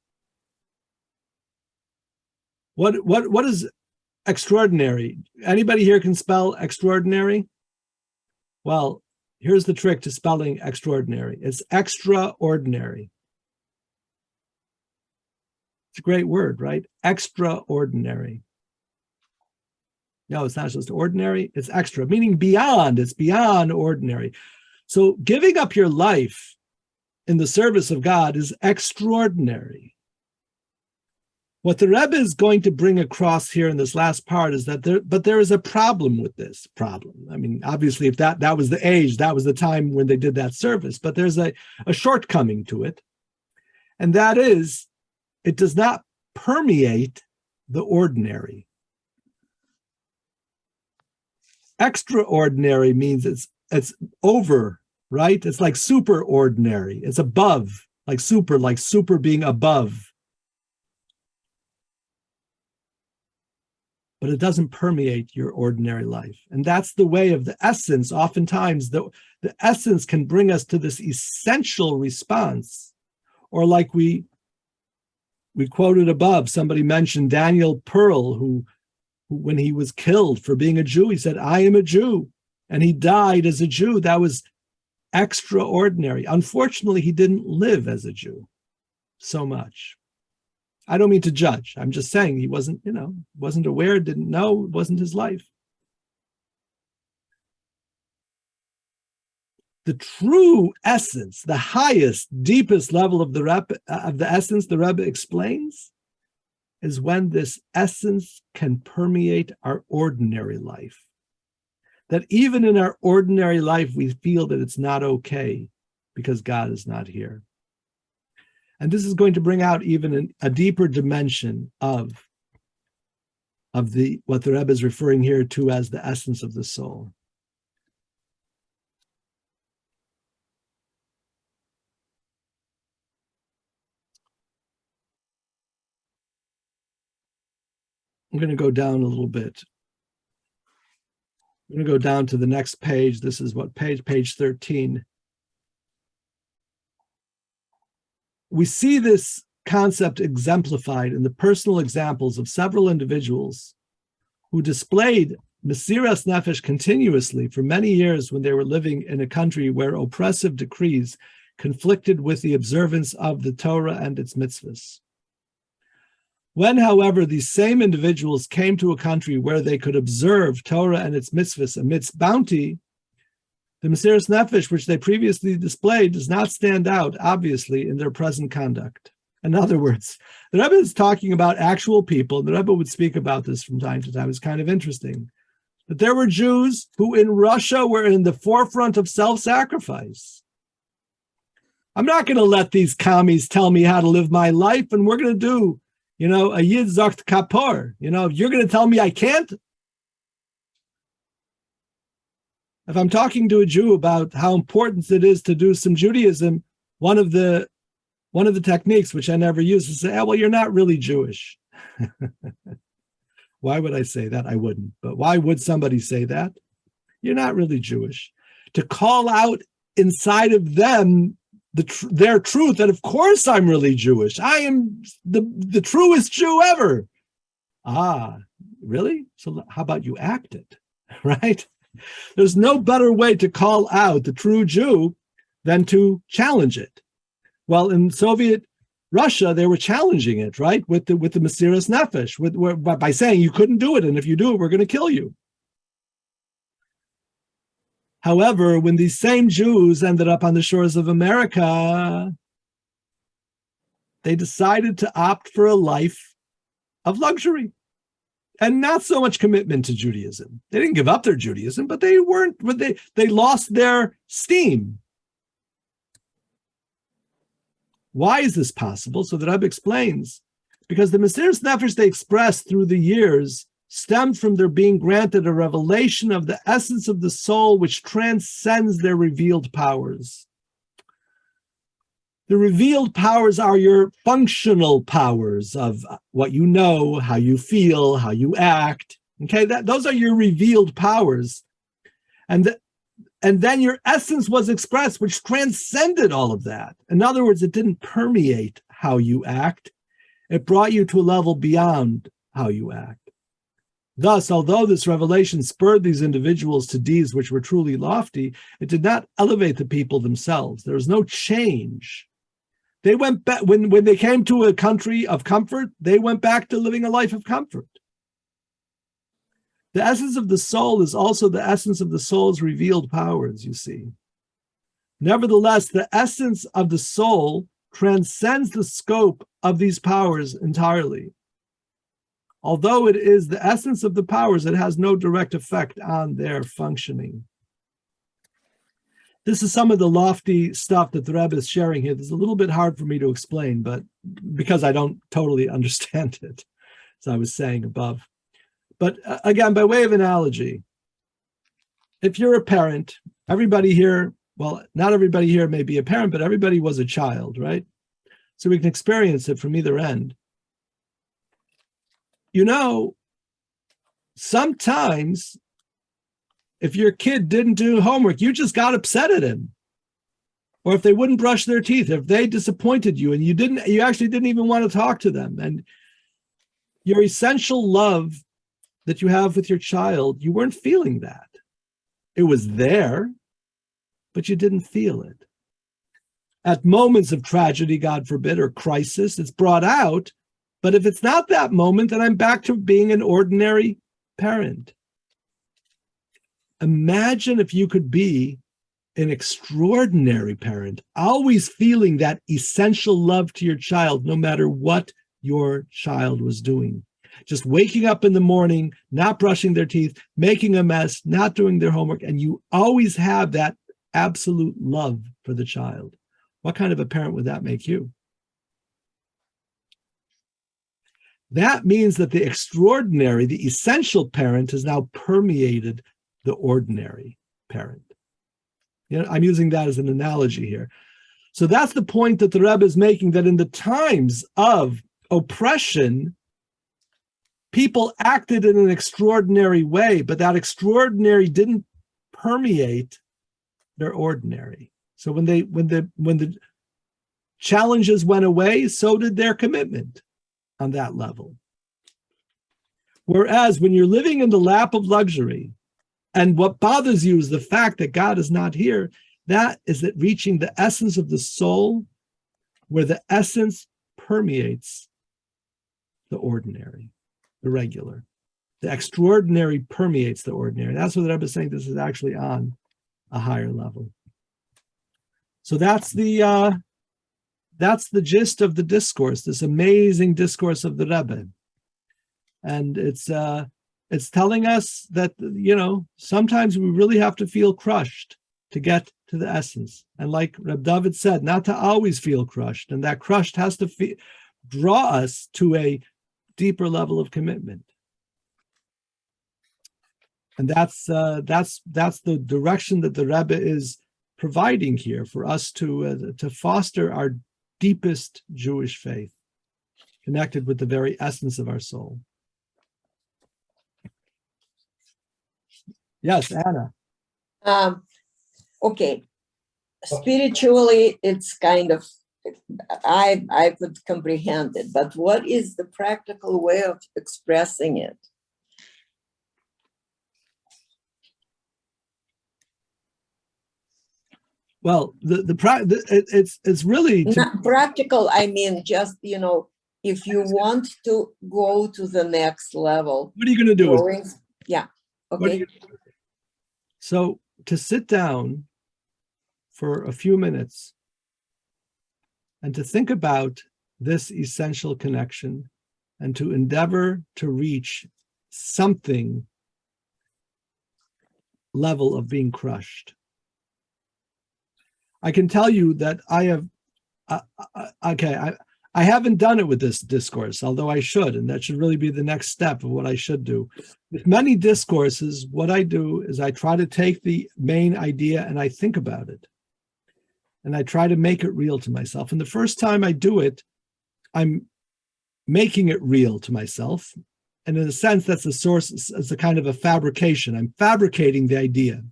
What is extraordinary? Anybody here can spell extraordinary? Well, here's the trick to spelling extraordinary. It's extraordinary. It's a great word, right? Extraordinary. No, it's not just ordinary, it's extra, meaning beyond. It's beyond ordinary. So giving up your life in the service of God is extraordinary. What the Rebbe is going to bring across here in this last part is that there is a problem with this problem. I mean, obviously, if that was the age, that was the time when they did that service, but there's a shortcoming to it. And that is, it does not permeate the ordinary. Extraordinary means it's over, right? It's like super ordinary. It's above, like super being above. But it doesn't permeate your ordinary life. And that's the way of the essence. Oftentimes, the essence can bring us to this essential response. Or like we quoted above, somebody mentioned Daniel Pearl, who when he was killed for being a Jew, he said, I am a Jew. And he died as a Jew. That was extraordinary. Unfortunately, he didn't live as a Jew so much. I don't mean to judge. I'm just saying he wasn't aware, didn't know, it wasn't his life. The true essence, the highest, deepest level of the essence, the Rebbe explains, is when this essence can permeate our ordinary life. That even in our ordinary life, we feel that it's not okay because God is not here. And this is going to bring out even a deeper dimension of what the Rebbe is referring here to as the essence of the soul. I'm going to go down a little bit. I'm going to go down to the next page. This is what page 13. We see this concept exemplified in the personal examples of several individuals who displayed Mesiras Nefesh continuously for many years when they were living in a country where oppressive decrees conflicted with the observance of the Torah and its mitzvahs. When, however, these same individuals came to a country where they could observe Torah and its mitzvahs amidst bounty, the Mesiras Nefesh, which they previously displayed, does not stand out, obviously, in their present conduct. In other words, the Rebbe is talking about actual people, and the Rebbe would speak about this from time to time. It's kind of interesting. But there were Jews who in Russia were in the forefront of self-sacrifice. I'm not going to let these commies tell me how to live my life, and we're going to do a Yid Zocht Kapor. You're going to tell me I can't? If I'm talking to a Jew about how important it is to do some Judaism, one of the techniques, which I never use, is to say, well, you're not really Jewish. Why would I say that? I wouldn't. But why would somebody say that? You're not really Jewish. To call out inside of them their truth, that of course I'm really Jewish. I am the truest Jew ever. Ah, really? So how about you act it, right? There's no better way to call out the true Jew than to challenge it. Well, in Soviet Russia, they were challenging it, right, with the Mesiras Nefesh, by saying you couldn't do it, and if you do it, we're going to kill you. However, when these same Jews ended up on the shores of America, they decided to opt for a life of luxury and not so much commitment to Judaism. They didn't give up their Judaism, but they lost their steam. Why is this possible? So the Rebbe explains, because the Mesiras Nefesh they expressed through the years stemmed from their being granted a revelation of the essence of the soul which transcends their revealed powers. The revealed powers are your functional powers of what you know, how you feel, how you act. Okay, those are your revealed powers. And then your essence was expressed, which transcended all of that. In other words, it didn't permeate how you act. It brought you to a level beyond how you act. Thus, although this revelation spurred these individuals to deeds which were truly lofty, it did not elevate the people themselves. There was no change. They went back, when they came to a country of comfort, they went back to living a life of comfort. The essence of the soul is also the essence of the soul's revealed powers, you see. Nevertheless, the essence of the soul transcends the scope of these powers entirely. Although it is the essence of the powers, it has no direct effect on their functioning. This is some of the lofty stuff that the Rebbe is sharing here. This is a little bit hard for me to explain, but because I don't totally understand it, as I was saying above. But again, by way of analogy, if you're a parent, everybody here, well, not everybody here may be a parent, but everybody was a child, right? So we can experience it from either end. You know, sometimes if your kid didn't do homework, you just got upset at him. Or if they wouldn't brush their teeth, if they disappointed you and you actually didn't even want to talk to them. And your essential love that you have with your child, you weren't feeling that. It was there, but you didn't feel it. At moments of tragedy, God forbid, or crisis, it's brought out. But if it's not that moment, then I'm back to being an ordinary parent. Imagine if you could be an extraordinary parent, always feeling that essential love to your child, no matter what your child was doing. Just waking up in the morning, not brushing their teeth, making a mess, not doing their homework, and you always have that absolute love for the child. What kind of a parent would that make you? That means that the extraordinary, the essential parent has now permeated the ordinary parent. You know, I'm using that as an analogy here. So that's the point that the Rebbe is making, that in the times of oppression, people acted in an extraordinary way, but that extraordinary didn't permeate their ordinary. So when the challenges went away, so did their commitment on that level. Whereas when you're living in the lap of luxury, and what bothers you is the fact that God is not here, that is it reaching the essence of the soul, where the essence permeates the ordinary, the regular. The extraordinary permeates the ordinary. That's what the Rebbe is saying. This is actually on a higher level. So that's the gist of the discourse, this amazing discourse of the Rebbe. And it's telling us that, you know, sometimes we really have to feel crushed to get to the essence. And like Reb David said, not to always feel crushed. And that crushed has to draw us to a deeper level of commitment. And that's the direction that the Rebbe is providing here for us to foster our deepest Jewish faith, connected with the very essence of our soul. Yes, Anna. Okay. Spiritually, it's kind of, I could comprehend it, but what is the practical way of expressing it? Well, it's really not practical. I mean, just, you know, if you want to go to the next level. What are you going to do? Yeah. Okay. So to sit down for a few minutes and to think about this essential connection and to endeavor to reach something level of being crushed. I can tell you that I have, I haven't done it with this discourse, although I should, and that should really be the next step of what I should do. With many discourses, what I do is I try to take the main idea and I think about it. And I try to make it real to myself. And the first time I do it, I'm making it real to myself. And in a sense, that's a source, it's a kind of a fabrication. I'm fabricating the idea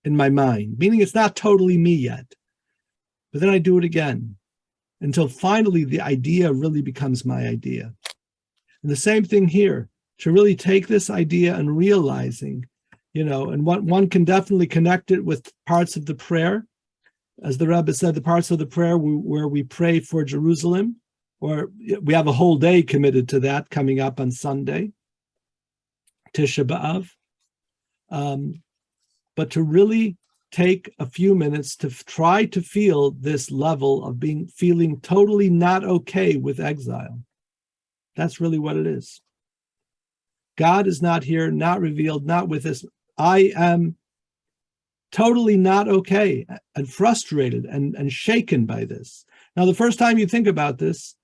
in my mind, meaning it's not totally me yet. But then I do it again until finally the idea really becomes my idea. And the same thing here, to really take this idea and realizing, and what one can definitely connect it with parts of the prayer. As the Rabbi said, the parts of the prayer where we pray for Jerusalem, or we have a whole day committed to that coming up on Sunday, Tisha B'Av. But to really take a few minutes to try to feel this level of feeling totally not okay with exile. That's really what it is. God is not here, not revealed, not with us. I am totally not okay and frustrated and shaken by this. Now, the first time you think about this,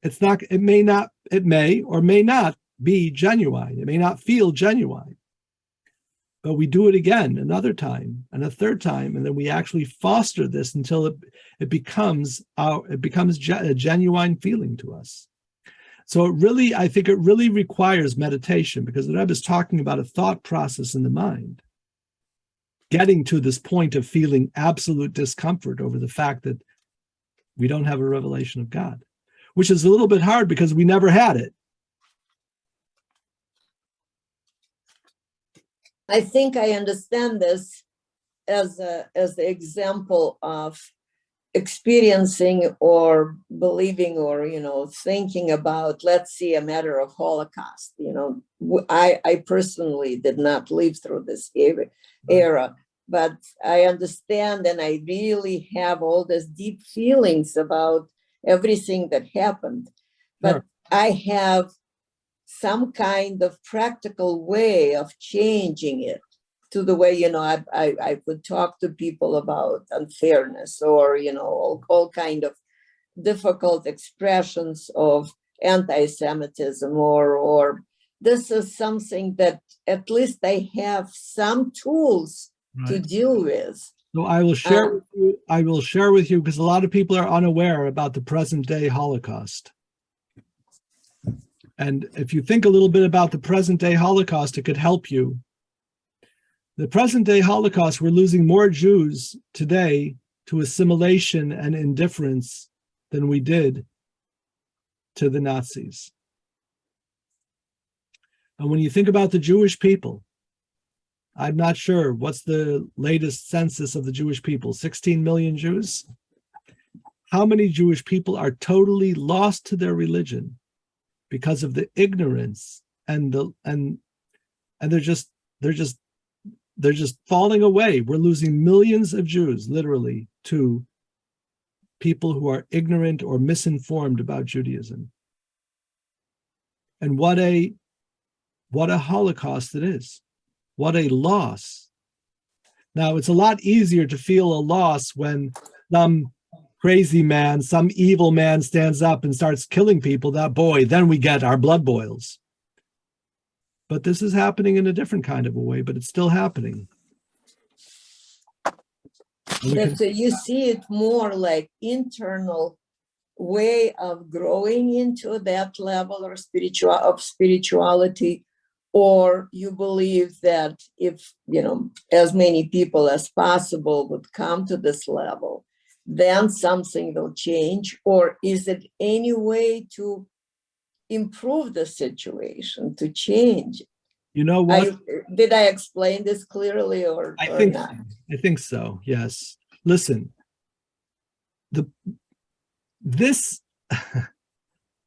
it may or may not be genuine. It may not feel genuine. But we do it again, another time, and a third time, and then we actually foster this until it becomes a genuine feeling to us. So I think it really requires meditation, because the Rebbe is talking about a thought process in the mind, getting to this point of feeling absolute discomfort over the fact that we don't have a revelation of God, which is a little bit hard because we never had it. I think I understand this as the example of experiencing or believing or, thinking about, let's see, a matter of Holocaust. I personally did not live through this era, but I understand, and I really have all these deep feelings about everything that happened. But Sure. I have some kind of practical way of changing it to the way, I could talk to people about unfairness or, all kind of difficult expressions of anti-Semitism or this is something that at least I have some tools to deal with. So I will share with you because a lot of people are unaware about the present day Holocaust. And if you think a little bit about the present day Holocaust, it could help you. The present day Holocaust, we're losing more Jews today to assimilation and indifference than we did to the Nazis. And when you think about the Jewish people, I'm not sure what's the latest census of the Jewish people, 16 million Jews? How many Jewish people are totally lost to their religion because of the ignorance and they're just falling away. We're losing millions of Jews, literally, to people who are ignorant or misinformed about Judaism. And what a Holocaust it is. What a loss. Now, it's a lot easier to feel a loss when some crazy man, some evil man stands up and starts killing people. Then we get our blood boils. But this is happening in a different kind of a way, but it's still happening. So you see it more like internal way of growing into that level or spirituality, or you believe that if, as many people as possible would come to this level, then something will change, or is it any way to improve the situation, to change? You know what? Did I explain this clearly or not? I think so, yes. Listen,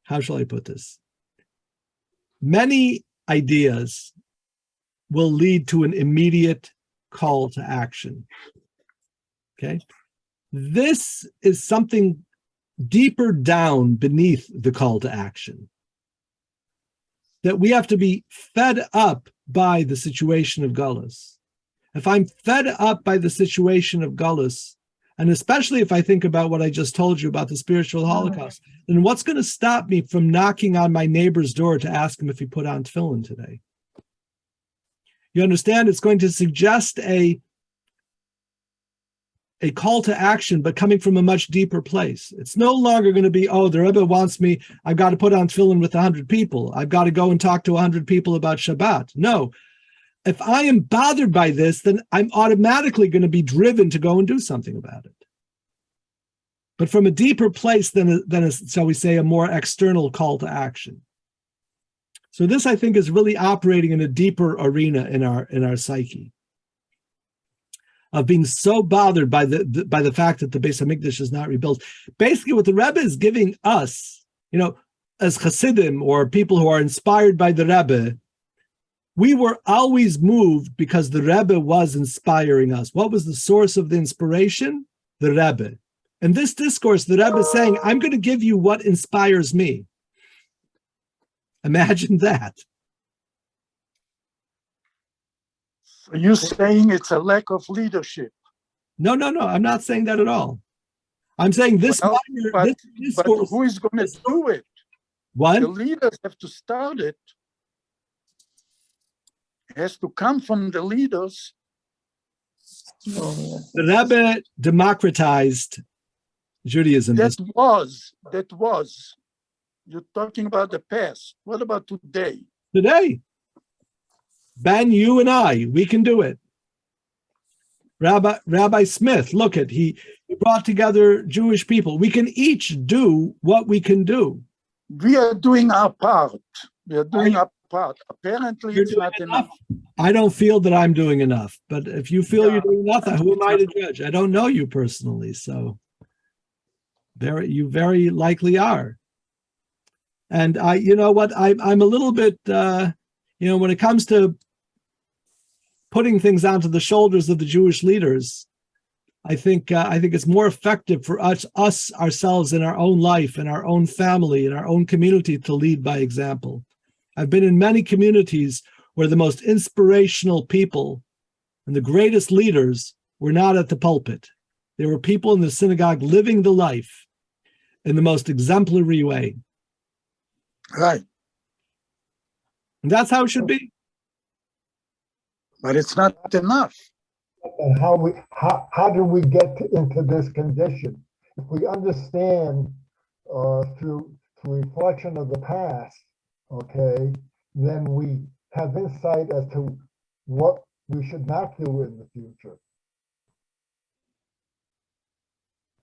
how shall I put this? Many ideas will lead to an immediate call to action. Okay? This is something deeper down beneath the call to action. That we have to be fed up by the situation of Gullus. If I'm fed up by the situation of Gullus, and especially if I think about what I just told you about the spiritual Holocaust, then what's going to stop me from knocking on my neighbor's door to ask him if he put on tefillin today? You understand? It's going to suggest a call to action, but coming from a much deeper place. It's no longer going to be, oh, the Rebbe wants me, I've got to put on tefillin with 100 people. I've got to go and talk to 100 people about Shabbat. No. If I am bothered by this, then I'm automatically going to be driven to go and do something about it. But from a deeper place than shall we say, a more external call to action. So this, I think, is really operating in a deeper arena in our psyche, of being so bothered by the fact that the Beis Hamikdash is not rebuilt. Basically, what the Rebbe is giving us, as Hasidim or people who are inspired by the Rebbe, we were always moved because the Rebbe was inspiring us. What was the source of the inspiration? The Rebbe. In this discourse, the Rebbe is saying, I'm going to give you what inspires me. Imagine that. So you're saying it's a lack of leadership? No, I'm not saying that at all. I'm saying this, Well, this discourse. But who is going to do it? What? The leaders have to start it. It has to come from the leaders. The Rebbe democratized Judaism. That was. You're talking about the past. What about today? Today, Ben, you and I, we can do it. Rabbi Smith, look at, he brought together Jewish people. We can each do what we can do. We are doing our part. We are doing our part. Apparently, it's not enough. I don't feel that I'm doing enough, but if you feel you're doing enough, who am I to judge? I don't know you personally, so you very likely are. And you know what? I'm a little bit, when it comes to putting things onto the shoulders of the Jewish leaders, I think it's more effective for us ourselves in our own life, in our own family, in our own community to lead by example. I've been in many communities where the most inspirational people and the greatest leaders were not at the pulpit. They were people in the synagogue living the life in the most exemplary way. Right. And that's how it should be. But it's not enough. And how do we get into this condition? If we understand through reflection of the past, okay, then we have insight as to what we should not do in the future.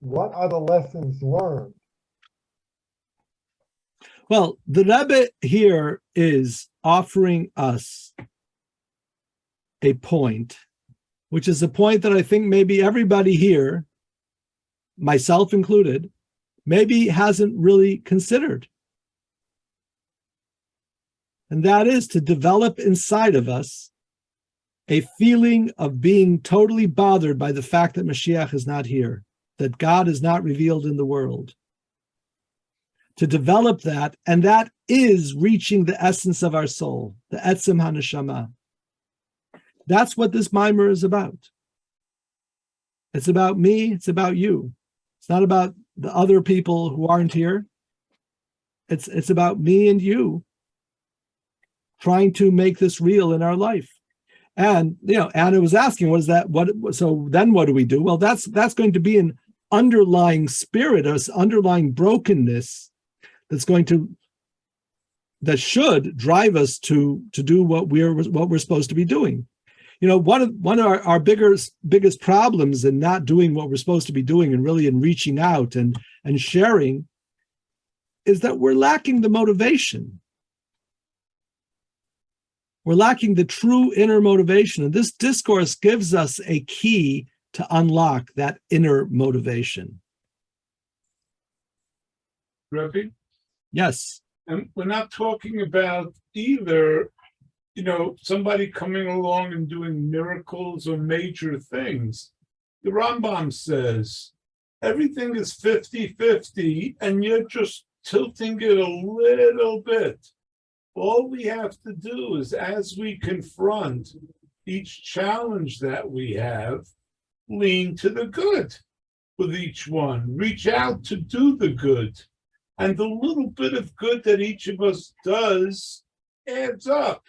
What are the lessons learned? Well, the Rebbe here is offering us a point, which is a point that I think maybe everybody here, myself included, maybe hasn't really considered. And that is to develop inside of us a feeling of being totally bothered by the fact that Mashiach is not here, that God is not revealed in the world. To develop that, and that is reaching the essence of our soul, the Etzem HaNeshama. That's what this mimer is about. It's about me, it's about you. It's not about the other people who aren't here. It's about me and you trying to make this real in our life. And Anna was asking, so then what do we do? Well, that's going to be an underlying spirit, an underlying brokenness that should drive us to do what we're supposed to be doing. One of our biggest problems in not doing what we're supposed to be doing and really in reaching out and sharing is that we're lacking the motivation. We're lacking the true inner motivation. And this discourse gives us a key to unlock that inner motivation. Rabbi? Yes. And we're not talking about either somebody coming along and doing miracles or major things. The Rambam says everything is 50-50 and you're just tilting it a little bit. All we have to do is, as we confront each challenge that we have, lean to the good with each one, reach out to do the good. And the little bit of good that each of us does adds up.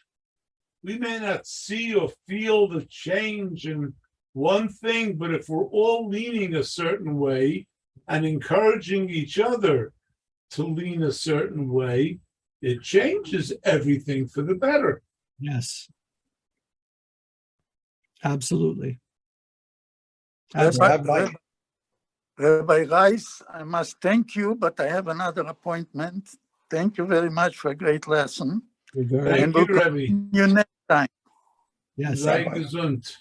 We may not see or feel the change in one thing, but if we're all leaning a certain way and encouraging each other to lean a certain way, it changes everything for the better. Yes. Absolutely. Rabbi, Rabbi Rice, I must thank you, but I have another appointment. Thank you very much for a great lesson. You're very, Thank you, Rabbi. continue next time. yes. Sei gesund.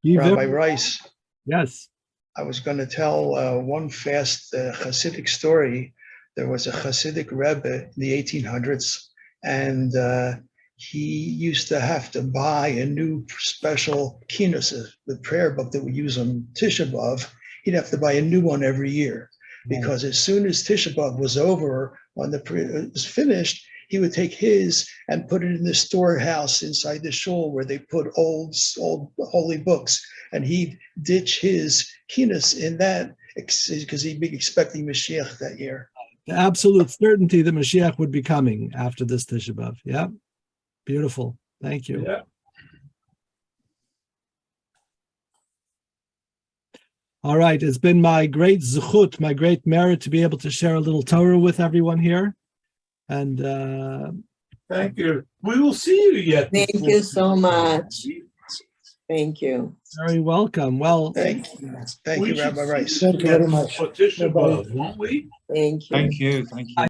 Be Rabbi very- Rice, yes. I was going to tell one fast Hasidic story. There was a Hasidic Rebbe in the 1800s, and he used to have to buy a new special kinos, the prayer book that we use on Tisha B'Av. He'd have to buy a new one every year, because as soon as Tisha B'Av was over, when the prayer was finished, he would take his and put it in the storehouse inside the shul where they put old holy books, and he'd ditch his kinos in that because he'd be expecting Mashiach that year. The absolute certainty that Mashiach would be coming after this Tisha B'Av. Yeah. Beautiful. Thank you. Yeah. All right. It's been my great zechut, my great merit to be able to share a little Torah with everyone here. And Thank you. We will see you yet. Thank before- you so much. Thank you. very welcome. Well, Thank We you, should Rabbi see Rice. you Thank you very again much. For Tisha Bye-bye. B'Av, won't we? Thank you. Thank you.